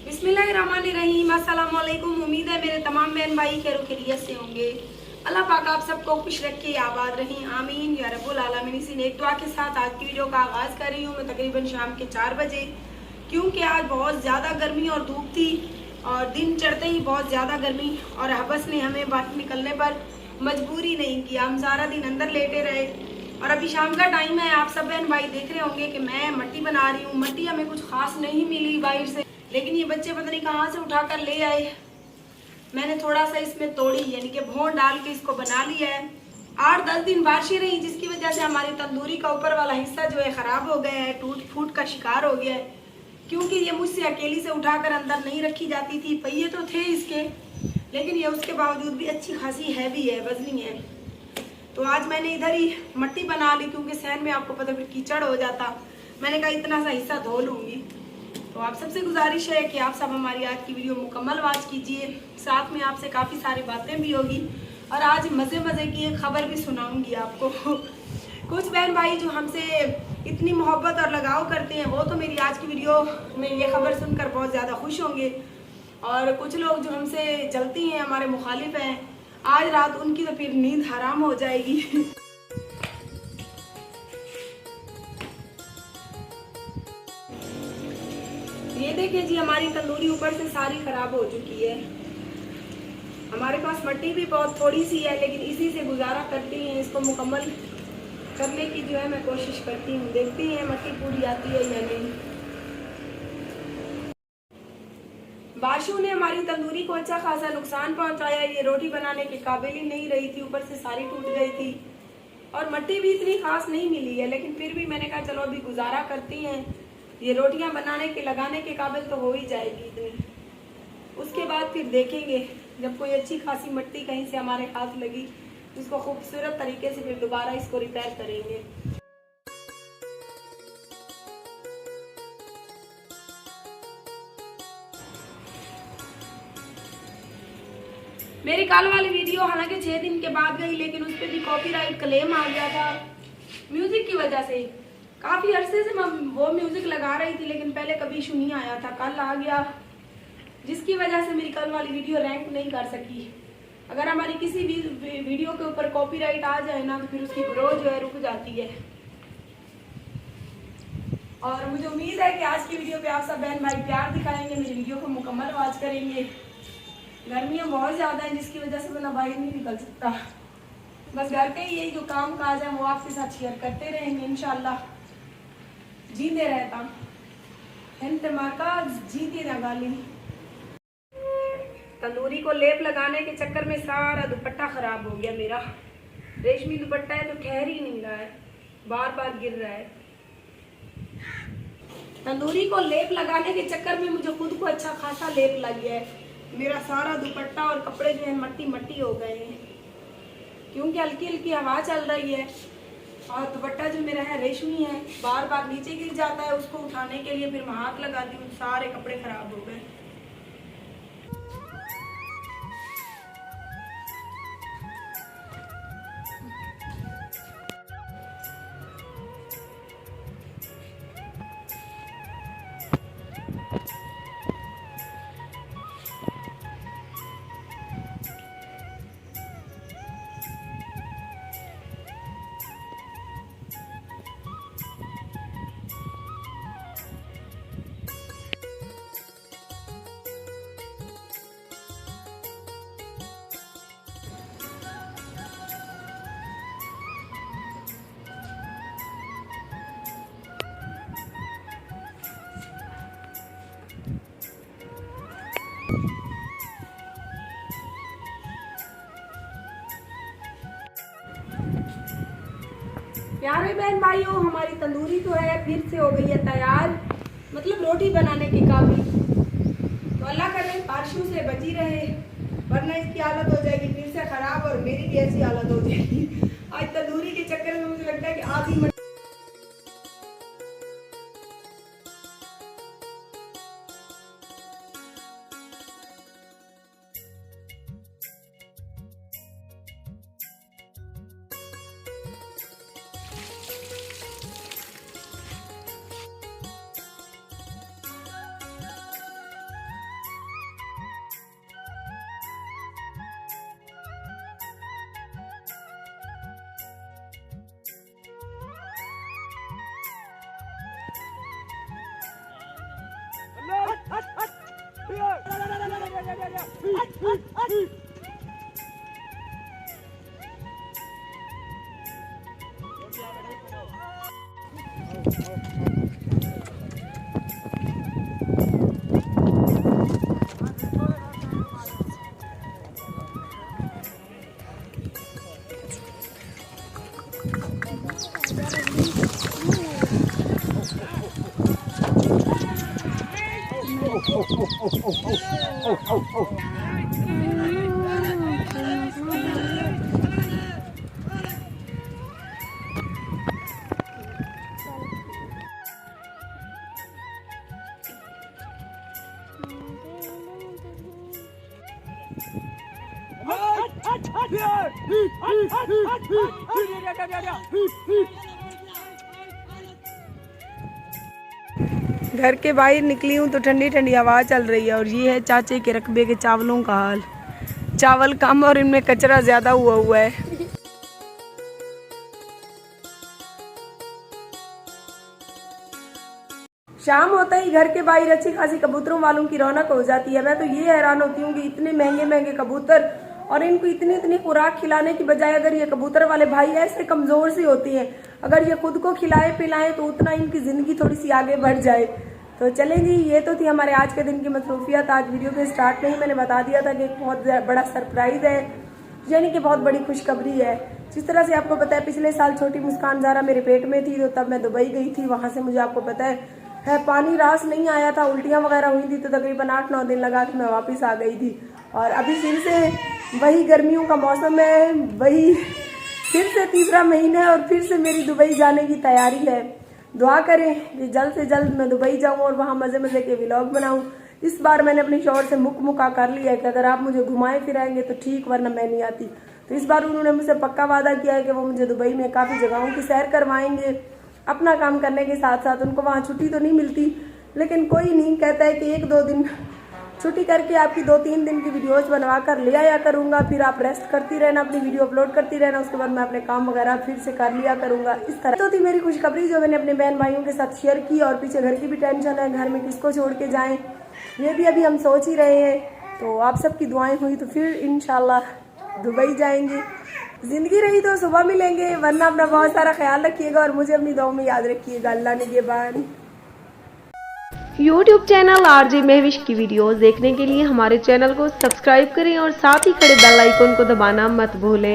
बिस्मिल्लाहिर्रहमानिर्रहीम। अस्सलाम वालेकुम। उम्मीद है मेरे तमाम बहन भाई खैरियत से होंगे। अल्लाह पाक आप सबको खुश रखे, आबाद रही, आमीन या रब्बुल आलमीन। इसी नेक दुआ के साथ आज की वीडियो का आगाज़ कर रही हूँ मैं तकरीबन शाम के 4 बजे, क्योंकि आज बहुत ज़्यादा गर्मी और धूप थी और दिन चढ़ते ही बहुत ज़्यादा गर्मी और हबस ने हमें बाहर निकलने पर मजबूरी नहीं किया। हम सारा दिन अंदर लेटे रहे और अभी शाम का टाइम है। आप सब बहन भाई देख रहे होंगे कि मैं मट्टी बना रही हूँ। मट्टी हमें कुछ खास नहीं मिली बाहर से, लेकिन ये बच्चे पता नहीं कहाँ से उठाकर ले आए। मैंने थोड़ा सा इसमें तोड़ी यानी कि भोन डाल के इसको बना लिया है। 8-10 दिन बारिशें रही, जिसकी वजह से हमारी तंदूरी का ऊपर वाला हिस्सा जो है ख़राब हो गया है, टूट फूट का शिकार हो गया है, क्योंकि ये मुझसे अकेली से उठाकर अंदर नहीं रखी जाती थी। पहिए तो थे इसके, लेकिन ये उसके बावजूद भी अच्छी खासी हैवी है, वजनी है। तो आज मैंने इधर ही मट्टी बना ली, क्योंकि सहन में आपको पता फिर कीचड़ हो जाता। मैंने कहा इतना सा हिस्सा धो लूँगी। तो आप सबसे गुजारिश है कि आप सब हमारी आज की वीडियो मुकम्मल वॉच कीजिए, साथ में आपसे काफ़ी सारी बातें भी होगी और आज मज़े मज़े की एक खबर भी सुनाऊंगी आपको। कुछ बहन भाई जो हमसे इतनी मोहब्बत और लगाव करते हैं वो तो मेरी आज की वीडियो में ये खबर सुनकर बहुत ज़्यादा खुश होंगे, और कुछ लोग जो हमसे जलती हैं, हमारे मुखालिफ हैं, आज रात उनकी तो फिर नींद हराम हो जाएगी। ये देखिए जी, हमारी तंदूरी ऊपर से सारी खराब हो चुकी है। हमारे पास मट्टी भी बहुत थोड़ी सी है, लेकिन इसी से गुजारा करती हैं। इसको मुकम्मल करने की जो है मैं कोशिश करती हूँ, देखती हैं मट्टी पूरी आती है या नहीं। बारिशों ने हमारी तंदूरी को अच्छा खासा नुकसान पहुंचाया। ये रोटी बनाने के काबिल ही नहीं रही थी, ऊपर से सारी टूट गई थी और मट्टी भी इतनी खास नहीं मिली है, लेकिन फिर भी मैंने कहा चलो अभी गुजारा करती हैं। ये रोटियां बनाने के लगाने के काबिल तो हो ही जाएगी इतनी, उसके बाद फिर देखेंगे जब कोई अच्छी खासी मट्टी कहीं से हमारे हाथ लगी, इसको खूबसूरत तरीके से फिर दोबारा इसको रिपेयर करेंगे। मेरी कल वाली वीडियो हालांकि 6 दिन के बाद गई, लेकिन उस पर भी कॉपीराइट क्लेम आ गया था म्यूजिक की वजह से। काफी अरसे से मैं वो म्यूजिक लगा रही थी, लेकिन पहले कभी इशू नहीं आया था, कल आ गया, जिसकी वजह से मेरी कल वाली वीडियो रैंक नहीं कर सकी। अगर हमारी किसी भी वीडियो के ऊपर कॉपीराइट आ जाए ना, तो फिर उसकी ग्रोथ जो है रुक जाती है। और मुझे उम्मीद है कि आज की वीडियो पे आप सब बहन भाई प्यार दिखाएंगे, मेरी वीडियो को मुकम्मल वॉच करेंगे। गर्मियाँ बहुत ज़्यादा हैं, जिसकी वजह से मैं बाहर नहीं निकल सकता। बस घर के ही यही जो काम काज है वो आपके साथ शेयर करते रहेंगे इंशाल्लाह। जीते रहता माका जीती ना गाली। तंदूरी को लेप लगाने के चक्कर में सारा दुपट्टा खराब हो गया मेरा। रेशमी दुपट्टा है तो ठहर ही नहीं रहा है, बार बार गिर रहा है। तंदूरी को लेप लगाने के चक्कर में मुझे खुद को अच्छा खासा लेप लग गया है। मेरा सारा दुपट्टा और कपड़े जो है मट्टी मट्टी हो गए हैं, क्योंकि हल्की हल्की हवा चल रही है और दुपट्टा जो मेरा है रेशमी है, बार बार नीचे गिर जाता है। उसको उठाने के लिए फिर मैं हाथ लगाती हूँ, सारे कपड़े खराब हो गए। प्यारे बहन भाइयों, हमारी तंदूरी तो है फिर से हो गई है तैयार, मतलब रोटी बनाने के काबिल। तो अल्लाह करे बारिशों से बची रहे, वरना इसकी हालत हो जाएगी फिर से खराब और मेरी भी ऐसी हालत हो जाएगी। आज तंदूरी के चक्कर में मुझे लगता है कि आधी घर के बाहर निकली हूँ तो ठंडी ठंडी हवा चल रही है और ये है चाचे के रकबे के चावलों का हाल। चावल कम और इनमें कचरा ज्यादा हुआ है। शाम होता ही घर के बाहर अच्छी खासी कबूतरों वालों की रौनक हो जाती है। मैं तो ये हैरान होती हूँ कि इतने महंगे महंगे कबूतर और इनको इतनी इतनी खुराक खिलाने की बजाय अगर ये कबूतर वाले भाई ऐसे कमजोर सी होती हैं, अगर ये खुद को खिलाए पिलाएं तो उतना इनकी जिंदगी थोड़ी सी आगे बढ़ जाए। तो चलें जी, ये तो थी हमारे आज के दिन की मसरूफियत। आज वीडियो के स्टार्ट में ही मैंने बता दिया था कि एक बहुत बड़ा सरप्राइज है, यानी कि बहुत बड़ी खुशखबरी है। जिस तरह से आपको पता है पिछले साल छोटी मुस्कान ज़ारा मेरे पेट में थी, तो तब मैं दुबई गई थी। वहां से मुझे आपको पता है पानी रास नहीं आया था, उल्टियां वगैरह हुई थी, तो तकरीबन 8-9 दिन लगा के मैं वापस आ गई थी। और अभी फिर से वही गर्मियों का मौसम है, वही फिर से तीसरा महीना है और फिर से मेरी दुबई जाने की तैयारी है। दुआ करें कि जल्द से जल्द मैं दुबई जाऊं और वहां मजे मजे के व्लॉग बनाऊं। इस बार मैंने अपने शौहर से मुक्का कर लिया है कि अगर आप मुझे घुमाए फिराएंगे तो ठीक, वरना मैं नहीं आती। तो इस बार उन्होंने मुझसे पक्का वादा किया है कि वो मुझे दुबई में काफी जगहों की सैर करवाएंगे। अपना काम करने के साथ साथ उनको वहाँ छुट्टी तो नहीं मिलती, लेकिन कोई नहीं कहता है कि 1-2 दिन छुट्टी करके आपकी 2-3 दिन की वीडियोस बनवा कर ले आया करूंगा, फिर आप रेस्ट करती रहना, अपनी वीडियो अपलोड करती रहना, उसके बाद मैं अपने काम वगैरह फिर से कर लिया करूंगा। इस तरह तो थी मेरी खुशखबरी जो मैंने अपने बहन भाइयों के साथ शेयर की। और पीछे घर की भी टेंशन है, घर में किसको छोड़ के जाएं, ये भी अभी हम सोच ही रहे हैं। तो आप सबकी दुआएं हुई तो फिर इंशाल्लाह दुबई जाएंगे। जिंदगी रही तो सुबह मिलेंगे, वरना अपना बहुत सारा ख्याल रखिएगा और मुझे अपनी दुआओं में याद रखिएगा। अल्लाह निगहबान। YouTube चैनल आरजे महविश की वीडियोस देखने के लिए हमारे चैनल को सब्सक्राइब करें और साथ ही खड़े बेल आइकन को दबाना मत भूलें।